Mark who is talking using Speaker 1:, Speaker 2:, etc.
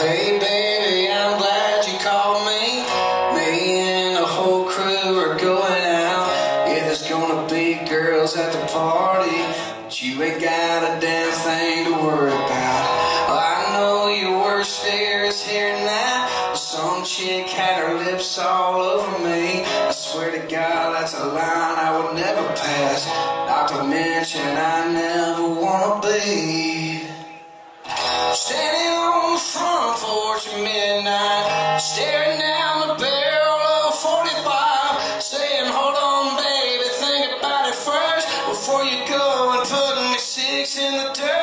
Speaker 1: Hey baby, I'm glad you called me. Me and the whole crew are going out. Yeah, there's gonna be girls at the party, but you ain't got a damn thing to worry about. I know your worst fear is here now. Some chick had her lips all over me. I swear to God, that's a line I would never pass. Not to mention I never wanna be standing on the front porch at midnight, staring down the barrel of a 45, saying, hold on baby, think about it first before you go and put me 6 in the dirt.